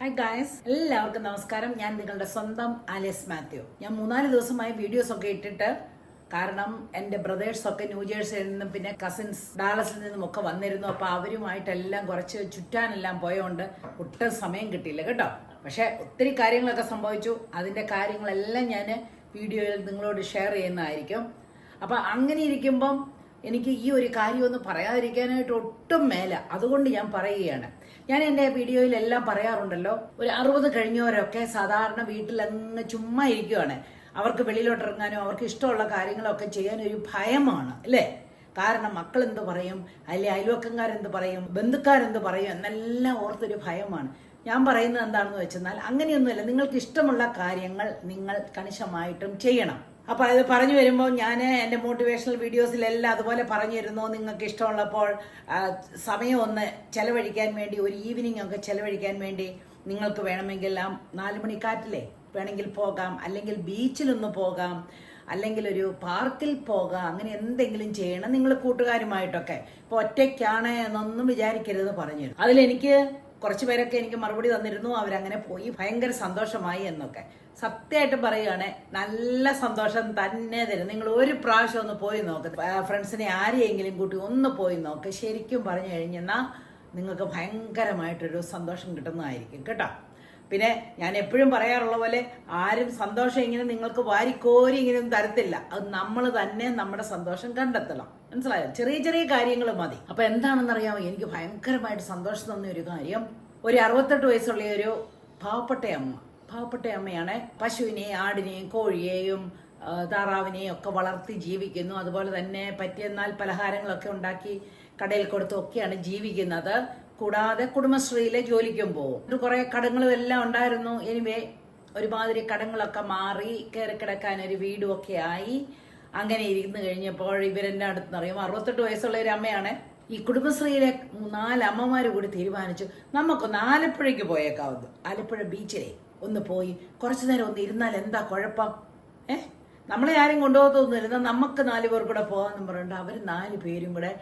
Hi guys, എല്ലാവർക്കും നമസ്കാരം. ഞാൻ നിങ്ങളുടെ സ്വന്തം ആലിസ് മാത്യു. ഞാൻ 3-4 ദിവസമായി വീഡിയോസ് ഒക്കെ ഇട്ടിട്ട്, കാരണം എൻ്റെ ബ്രദേഴ്സൊക്കെ ന്യൂജേഴ്സിയിൽ നിന്നും പിന്നെ കസിൻസ് ഡാലസിൽ നിന്നും ഒക്കെ വന്നിരുന്നു. അപ്പോൾ അവരുമായിട്ടെല്ലാം കുറച്ച് ചുറ്റാനെല്ലാം പോയതുകൊണ്ട് ഒട്ടും സമയം കിട്ടിയില്ല കേട്ടോ. പക്ഷെ ഒത്തിരി കാര്യങ്ങളൊക്കെ സംഭവിച്ചു. അതിൻ്റെ കാര്യങ്ങളെല്ലാം ഞാൻ വീഡിയോയിൽ നിങ്ങളോട് ഷെയർ ചെയ്യുന്നതായിരിക്കും. അപ്പം അങ്ങനെ ഇരിക്കുമ്പം എനിക്ക് ഈ ഒരു കാര്യമൊന്നും പറയാതിരിക്കാനായിട്ട് ഒട്ടും മേല. അതുകൊണ്ട് ഞാൻ പറയുകയാണ്. ഞാൻ എൻ്റെ വീഡിയോയിലെല്ലാം പറയാറുണ്ടല്ലോ, ഒരു 60 കഴിഞ്ഞവരൊക്കെ സാധാരണ വീട്ടിലങ്ങ് ചുമ്മാ ഇരിക്കുവാണ്. അവർക്ക് വെളിയിലോട്ട് ഇറങ്ങാനോ അവർക്ക് ഇഷ്ടമുള്ള കാര്യങ്ങളൊക്കെ ചെയ്യാനൊരു ഭയമാണ് അല്ലേ? കാരണം മക്കൾ എന്ത് പറയും, അല്ലെ അയൽവക്കംകാരെന്ത് പറയും, ബന്ധുക്കാരെന്ത് പറയും എന്നെല്ലാം ഓർത്തൊരു ഭയമാണ്. ഞാൻ പറയുന്നത് എന്താണെന്ന് വെച്ചെന്നാൽ അങ്ങനെയൊന്നുമില്ല. നിങ്ങൾക്ക് ഇഷ്ടമുള്ള കാര്യങ്ങൾ നിങ്ങൾ കണിശമായിട്ടും ചെയ്യണം. അപ്പൊ അത് പറഞ്ഞു വരുമ്പോൾ ഞാൻ എൻ്റെ മോട്ടിവേഷണൽ വീഡിയോസിലെല്ലാം അതുപോലെ പറഞ്ഞിരുന്നു. നിങ്ങൾക്ക് ഇഷ്ടമുള്ളപ്പോൾ സമയം ഒന്ന് ചെലവഴിക്കാൻ വേണ്ടി, ഒരു ഈവനിങ് ഒക്കെ ചെലവഴിക്കാൻ വേണ്ടി നിങ്ങൾക്ക് വേണമെങ്കിൽ 4 മണിക്കാറ്റിലെ വേണമെങ്കിൽ പോകാം, അല്ലെങ്കിൽ ബീച്ചിലൊന്ന് പോകാം, അല്ലെങ്കിൽ ഒരു പാർക്കിൽ പോകാം. അങ്ങനെ എന്തെങ്കിലും ചെയ്യണം നിങ്ങൾ കൂട്ടുകാരുമായിട്ടൊക്കെ. ഇപ്പൊ ഒറ്റയ്ക്കാണ് എന്നൊന്നും വിചാരിക്കരുത് പറഞ്ഞിരുന്നു. അതിലെനിക്ക് കുറച്ച് പേരൊക്കെ എനിക്ക് മറുപടി തന്നിരുന്നു. അവരങ്ങനെ പോയി ഭയങ്കര സന്തോഷമായി എന്നൊക്കെ. സത്യമായിട്ട് പറയുകയാണെ നല്ല സന്തോഷം തന്നെ തരും. നിങ്ങൾ ഒരു പ്രാവശ്യം ഒന്ന് പോയി നോക്ക്, ഫ്രണ്ട്സിനെ ആരെയെങ്കിലും കൂട്ടി ഒന്ന് പോയി നോക്ക്. ശരിക്കും പറഞ്ഞു കഴിഞ്ഞാൽ നിങ്ങൾക്ക് ഭയങ്കരമായിട്ടൊരു സന്തോഷം കിട്ടുന്നതായിരിക്കും കേട്ടോ. പിന്നെ ഞാൻ എപ്പോഴും പറയാറുള്ള പോലെ ആരും സന്തോഷം ഇങ്ങനെ നിങ്ങൾക്ക് വാരിക്കോരി ഇങ്ങനെയൊന്നും തരത്തില്ല. അത് നമ്മൾ തന്നെ നമ്മുടെ സന്തോഷം കണ്ടെത്തണം. മനസ്സിലായോ? ചെറിയ ചെറിയ കാര്യങ്ങൾ മതി. അപ്പൊ എന്താണെന്നറിയാമോ, എനിക്ക് ഭയങ്കരമായിട്ട് സന്തോഷം തന്ന ഒരു കാര്യം, ഒരു 68 വയസ്സുള്ള ഒരു പാവപ്പെട്ട അമ്മയാണ്. പശുവിനെയും ആടിനെയും കോഴിയെയും താറാവിനെയും ഒക്കെ വളർത്തി ജീവിക്കുന്നു. അതുപോലെ തന്നെ പറ്റിയെന്നാൽ പലഹാരങ്ങളൊക്കെ ഉണ്ടാക്കി കടയിൽ കൊടുത്തൊക്കെയാണ് ജീവിക്കുന്നത്. കൂടാതെ കുടുംബശ്രീയിലെ ജോലിക്കും പോകും. ഒരു കുറെ കടങ്ങളും എല്ലാം ഉണ്ടായിരുന്നു. എനിവേ ഒരുമാതിരി കടങ്ങളൊക്കെ മാറി കയറി കിടക്കാൻ ഒരു വീടും ഒക്കെ ആയി. അങ്ങനെ ഇരുന്ന് കഴിഞ്ഞപ്പോൾ ഇവരെന്നെ അടുത്ത് അറിയും, 68 വയസ്സുള്ള ഒരു അമ്മയാണ്. ഈ കുടുംബശ്രീയിലെ 4 അമ്മമാര് കൂടി തീരുമാനിച്ചു, നമുക്കൊന്ന് ആലപ്പുഴയ്ക്ക് പോയേക്കാവുന്നു. ആലപ്പുഴ ബീച്ചിലെ ഒന്ന് പോയി കുറച്ചു നേരം ഒന്ന് ഇരുന്നാൽ എന്താ കുഴപ്പം? നമ്മളെ ആരും കൊണ്ടുപോകത്തൊന്നുമില്ല, നമുക്ക് 4 പേർ കൂടെ പോകാമെന്നും പറഞ്ഞിട്ട് അവർ 4 പേരും കൂടെ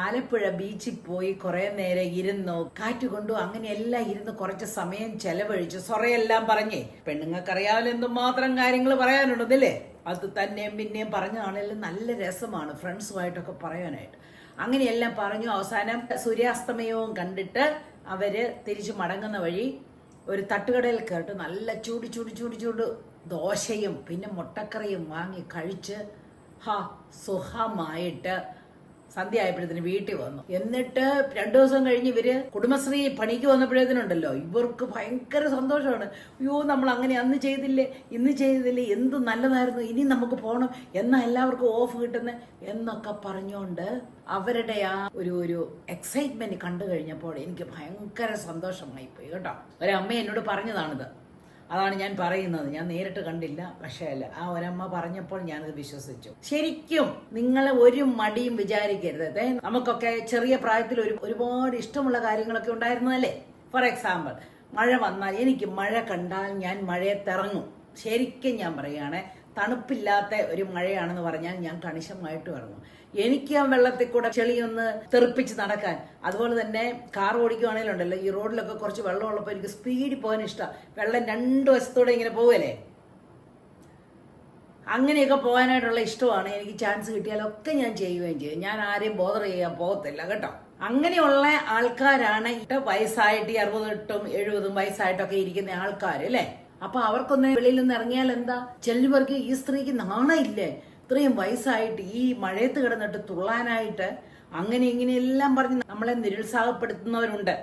ആലപ്പുഴ ബീച്ചിൽ പോയി കുറെ നേരം ഇരുന്നു, കാറ്റ് കൊണ്ടു. അങ്ങനെയെല്ലാം ഇരുന്ന് കുറച്ച് സമയം ചെലവഴിച്ചു. സൊറയെല്ലാം പറഞ്ഞേ. പെണ്ണുങ്ങൾക്കറിയാമല്ലോ എന്തുമാത്രം കാര്യങ്ങൾ പറയാനുണ്ടല്ലേ. അത് തന്നെയും പിന്നെയും പറഞ്ഞാണെങ്കിലും നല്ല രസമാണ് ഫ്രണ്ട്സുമായിട്ടൊക്കെ പറയാനായിട്ട്. അങ്ങനെയെല്ലാം പറഞ്ഞു. അവസാനം സൂര്യാസ്തമയവും കണ്ടിട്ട് അവര് തിരിച്ചു മടങ്ങുന്ന വഴി ഒരു തട്ടുകടയിൽ കയറിട്ട് നല്ല ചൂട് ദോശയും പിന്നെ മുട്ടക്കറിയും വാങ്ങി കഴിച്ച് സുഖമായിട്ട് സന്ധ്യ ആയപ്പോഴത്തേന് വീട്ടിൽ വന്നു. എന്നിട്ട് 2 ദിവസം കഴിഞ്ഞ് ഇവര് കുടുംബശ്രീ പണിക്ക് വന്നപ്പോഴത്തേനുണ്ടല്ലോ ഇവർക്ക് ഭയങ്കര സന്തോഷമാണ്. അയ്യോ, നമ്മൾ അങ്ങനെ അന്ന് ചെയ്തില്ലേ, ഇന്ന് ചെയ്തില്ലേ, എന്ത് നല്ലതായിരുന്നു, ഇനി നമുക്ക് പോകണം, എന്നാ എല്ലാവർക്കും ഓഫ് കിട്ടുന്നത് എന്നൊക്കെ പറഞ്ഞുകൊണ്ട് അവരുടെ ആ ഒരു എക്സൈറ്റ്മെന്റ് കണ്ടു കഴിഞ്ഞപ്പോൾ എനിക്ക് ഭയങ്കര സന്തോഷമായി പോയി കേട്ടോ. ഒരമ്മ എന്നോട് പറഞ്ഞതാണിത്. അതാണ് ഞാൻ പറയുന്നത്. ഞാൻ നേരിട്ട് കണ്ടില്ല, പക്ഷേ ആ ഒരമ്മ പറഞ്ഞപ്പോൾ ഞാനത് വിശ്വസിച്ചു. ശരിക്കും നിങ്ങൾ ഒരു മടിയും വിചാരിക്കരുത്. നമുക്കൊക്കെ ചെറിയ പ്രായത്തിൽ ഒരുപാട് ഇഷ്ടമുള്ള കാര്യങ്ങളൊക്കെ ഉണ്ടായിരുന്നതല്ലേ. ഫോർ എക്സാമ്പിൾ, മഴ വന്നാൽ, എനിക്ക് മഴ കണ്ടാൽ ഞാൻ മഴയത്തിറങ്ങും. ശരിക്കും ഞാൻ പറയുകയാണെ, തണുപ്പില്ലാത്ത ഒരു മഴയാണെന്ന് പറഞ്ഞാൽ ഞാൻ കണിശമായിട്ടും ഇറങ്ങും. എനിക്ക് ആ വെള്ളത്തിൽ കൂടെ ചെളിയൊന്ന് തെറിപ്പിച്ച് നടക്കാൻ, അതുപോലെ തന്നെ കാർ ഓടിക്കുവാണെങ്കിലുണ്ടല്ലോ, ഈ റോഡിലൊക്കെ കുറച്ച് വെള്ളമുള്ളപ്പോൾ എനിക്ക് സ്പീഡിൽ പോകാൻ ഇഷ്ടമാണ്. വെള്ളം 2 വശത്തൂടെ ഇങ്ങനെ പോവല്ലേ, അങ്ങനെയൊക്കെ പോകാനായിട്ടുള്ള ഇഷ്ടമാണ്. എനിക്ക് ചാൻസ് കിട്ടിയാലൊക്കെ ഞാൻ ചെയ്യുകയും ചെയ്യും. ഞാൻ ആരെയും ബോധർ ചെയ്യാൻ പോകത്തില്ല കേട്ടോ. അങ്ങനെയുള്ള ആൾക്കാരാണ് വയസ്സായിട്ട് 68ഉം 70ഉം വയസ്സായിട്ടൊക്കെ ഇരിക്കുന്ന ആൾക്കാർ അല്ലേ. അപ്പൊ അവർക്കൊന്ന് വെളിയിൽ നിന്ന് ഇറങ്ങിയാൽ എന്താ, ചിലവർക്ക് ഈ സ്ത്രീക്ക് നാണമില്ലേ, ഇത്രയും വയസ്സായിട്ട് ഈ മഴയത്ത് കിടന്നിട്ട് തുള്ളാനായിട്ട്, അങ്ങനെ ഇങ്ങനെയെല്ലാം പറഞ്ഞ് നമ്മളെ നിരുത്സാഹപ്പെടുത്തുന്നവരുണ്ട്,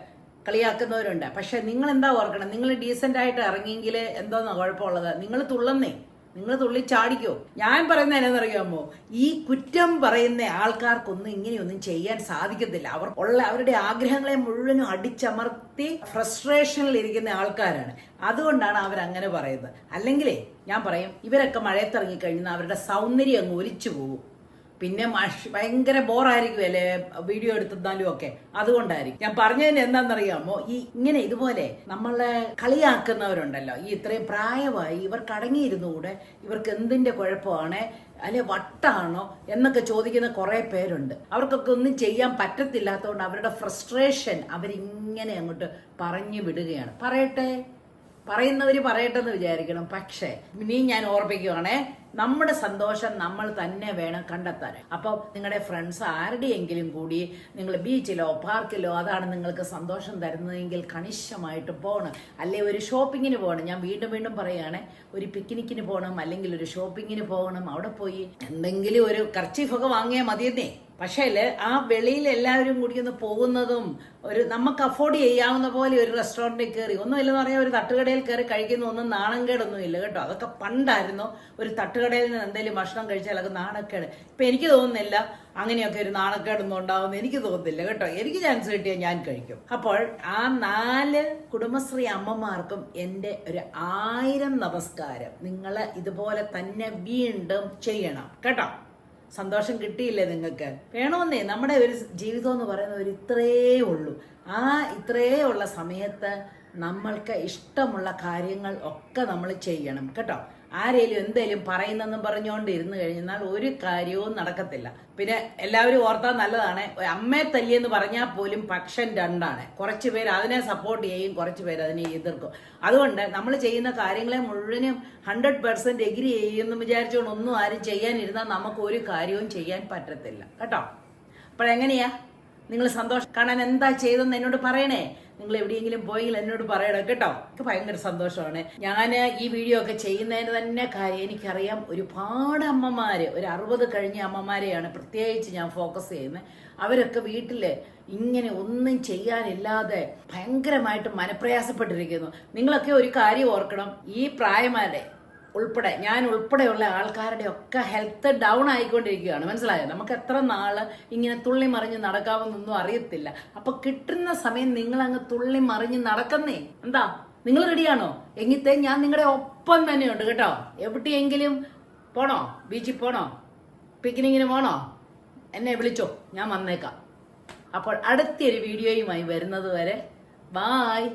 കളിയാക്കുന്നവരുണ്ട്. പക്ഷെ നിങ്ങൾ എന്താ ഓർക്കണം, നിങ്ങൾ ഡീസന്റ് ആയിട്ട് ഇറങ്ങിയെങ്കിൽ എന്തോന്നാ കുഴപ്പമുള്ളത്? നിങ്ങൾ തുള്ളുന്നേ, നിങ്ങൾ തുള്ളി ചാടിക്കോ. ഞാൻ പറയുന്നത് എന്നാന്നറിയാമോ, ഈ കുറ്റം പറയുന്ന ആൾക്കാർക്കൊന്നും ഇങ്ങനെയൊന്നും ചെയ്യാൻ സാധിക്കത്തില്ല. അവരുടെ ആഗ്രഹങ്ങളെ മുഴുവനും അടിച്ചമർത്തി ഫ്രസ്ട്രേഷനിൽ ഇരിക്കുന്ന ആൾക്കാരാണ്. അതുകൊണ്ടാണ് അവരങ്ങനെ പറയുന്നത്. അല്ലെങ്കിലേ ഞാൻ പറയും, ഇവരൊക്കെ മഴയത്തിറങ്ങിക്കഴിഞ്ഞാൽ അവരുടെ സൗന്ദര്യം അങ്ങ് ഒലിച്ചു പോകും. പിന്നെ ഭയങ്കര ബോറായിരിക്കും അല്ലേ വീഡിയോ എടുത്താലും ഒക്കെ. അതുകൊണ്ടായിരിക്കും ഞാൻ പറഞ്ഞതിന് എന്താണെന്നറിയാമോ, ഇങ്ങനെ ഇതുപോലെ നമ്മളെ കളിയാക്കുന്നവരുണ്ടല്ലോ, ഇത്രയും പ്രായമായി ഇവർക്ക് അടങ്ങിയിരുന്നുകൂടെ, ഇവർക്ക് എന്തിന്റെ കുഴപ്പമാണ്, അല്ലെ വട്ടാണോ എന്നൊക്കെ ചോദിക്കുന്ന കുറെ പേരുണ്ട്. അവർക്കൊക്കെ ഒന്നും ചെയ്യാൻ പറ്റത്തില്ലാത്തതുകൊണ്ട് അവരുടെ ഫ്രസ്ട്രേഷൻ അവരിങ്ങനെ അങ്ങോട്ട് പറഞ്ഞു വിടുകയാണ്. പറയുന്നവര് പറയട്ടെ എന്ന് വിചാരിക്കണം. പക്ഷേ ഇനി ഞാൻ ഓർപ്പിക്കുവാണേ, നമ്മുടെ സന്തോഷം നമ്മൾ തന്നെ വേണം കണ്ടെത്താൻ. അപ്പോൾ നിങ്ങളുടെ ഫ്രണ്ട്സ് ആരുടെയെങ്കിലും കൂടി നിങ്ങൾ ബീച്ചിലോ പാർക്കിലോ അതാണ് നിങ്ങൾക്ക് സന്തോഷം തരുന്നതെങ്കിൽ കണിശമായിട്ട് പോകണം. അല്ലെ ഒരു ഷോപ്പിങ്ങിന് പോകണം. ഞാൻ വീണ്ടും വീണ്ടും പറയുകയാണെ, ഒരു പിക്നിക്കിന് പോകണം, അല്ലെങ്കിൽ ഒരു ഷോപ്പിങ്ങിന് പോകണം. അവിടെ പോയി എന്തെങ്കിലും ഒരു കർച്ചീഫൊക്കെ വാങ്ങിയാൽ മതിയെന്നേ. പക്ഷേ ആ വെളിയിൽ എല്ലാവരും കൂടി ഒന്ന് പോകുന്നതും ഒരു നമുക്ക് അഫോർഡ് ചെയ്യാവുന്ന പോലെ ഒരു റെസ്റ്റോറൻറ്റിൽ കയറി ഒന്നുമില്ലെന്ന് പറയാൻ ഒരു തട്ടുകടയിൽ കയറി കഴിക്കുന്ന ഒന്നും നാണംകേടൊന്നും ഇല്ല കേട്ടോ. അതൊക്കെ പണ്ടായിരുന്നു. ഒരു തട്ടുകടയിൽ നിന്ന് എന്തെങ്കിലും ഭക്ഷണം കഴിച്ചാൽ അത് നാണക്കേട്. ഇപ്പം എനിക്ക് തോന്നുന്നില്ല അങ്ങനെയൊക്കെ ഒരു നാണക്കേടൊന്നും ഉണ്ടാവുമെന്ന് എനിക്ക് തോന്നുന്നില്ല കേട്ടോ. എനിക്ക് ചാൻസ് കിട്ടിയാൽ ഞാൻ കഴിക്കും. അപ്പോൾ ആ 4 കുടുംബശ്രീ അമ്മമാർക്കും എൻ്റെ ഒരു 1000 നമസ്കാരം. നിങ്ങൾ ഇതുപോലെ തന്നെ വീണ്ടും ചെയ്യണം കേട്ടോ. സന്തോഷം കിട്ടിയില്ലേ നിങ്ങൾക്ക്? വേണമെന്നേ. നമ്മുടെ ഒരു ജീവിതം എന്ന് പറയുന്നത് ഒരു ഇത്രയേ ഉള്ളൂ. ആ ഇത്രയേ ഉള്ള സമയത്ത് നമ്മൾക്ക് ഇഷ്ടമുള്ള കാര്യങ്ങൾ ഒക്കെ നമ്മൾ ചെയ്യണം കേട്ടോ. ആരേലും എന്തേലും പറയുന്നെന്നും പറഞ്ഞുകൊണ്ട് ഇരുന്ന് കഴിഞ്ഞാൽ ഒരു കാര്യവും നടക്കത്തില്ല. പിന്നെ എല്ലാവരും ഓർത്താൽ നല്ലതാണ്, അമ്മയെ തല്ലിയെന്ന് പറഞ്ഞാൽ പോലും പക്ഷം 2ആണ്. കുറച്ച് പേര് അതിനെ സപ്പോർട്ട് ചെയ്യും, കുറച്ച് പേര് അതിനെ എതിർക്കും. അതുകൊണ്ട് നമ്മൾ ചെയ്യുന്ന കാര്യങ്ങളെ മുഴുവനും 100% എഗ്രി ചെയ്യുമെന്ന് വിചാരിച്ചുകൊണ്ട് ഒന്നും ആരും ചെയ്യാനിരുന്നാൽ നമുക്ക് ഒരു കാര്യവും ചെയ്യാൻ പറ്റത്തില്ല കേട്ടോ. അപ്പോഴെങ്ങനെയാ നിങ്ങൾ സന്തോഷം കാണാൻ എന്താ ചെയ്തെന്ന് എന്നോട് പറയണേ. നിങ്ങൾ എവിടെയെങ്കിലും പോയെങ്കിൽ എന്നോട് പറയണം കേട്ടോ. എനിക്ക് ഭയങ്കര സന്തോഷമാണ്. ഞാൻ ഈ വീഡിയോ ഒക്കെ ചെയ്യുന്നതിന് തന്നെ കാര്യം എനിക്കറിയാം, ഒരുപാട് അമ്മമാര്, ഒരു 60 കഴിഞ്ഞ അമ്മമാരെയാണ് പ്രത്യേകിച്ച് ഞാൻ ഫോക്കസ് ചെയ്യുന്നത്. അവരൊക്കെ വീട്ടില് ഇങ്ങനെ ഒന്നും ചെയ്യാനില്ലാതെ ഭയങ്കരമായിട്ട് മനപ്രയാസപ്പെട്ടിരിക്കുന്നു. നിങ്ങളൊക്കെ ഒരു കാര്യം ഓർക്കണം, ഈ പ്രായമാരുടെ ഉൾപ്പെടെ ഞാൻ ഉൾപ്പെടെയുള്ള ആൾക്കാരുടെ ഒക്കെ ഹെൽത്ത് ഡൗൺ ആയിക്കൊണ്ടിരിക്കുകയാണ്. മനസ്സിലായോ? നമുക്ക് എത്ര നാള് ഇങ്ങനെ തുള്ളി മറിഞ്ഞ് നടക്കാമെന്നൊന്നും അറിയത്തില്ല. അപ്പൊ കിട്ടുന്ന സമയം നിങ്ങൾ അങ്ങ് തുള്ളി മറിഞ്ഞ് നടക്കുന്നേ. എന്താ നിങ്ങൾ റെഡിയാണോ? എങ്കിത്തേ ഞാൻ നിങ്ങളുടെ ഒപ്പം തന്നെയുണ്ട് കേട്ടോ. എവിടെയെങ്കിലും പോണോ, ബീച്ചിൽ പോണോ, പിക്നിക്കിന് പോണോ, എന്നെ വിളിച്ചോ, ഞാൻ വന്നേക്കാം. അപ്പോൾ അടുത്തൊരു വീഡിയോയുമായി വരുന്നത് വരെ ബായ്.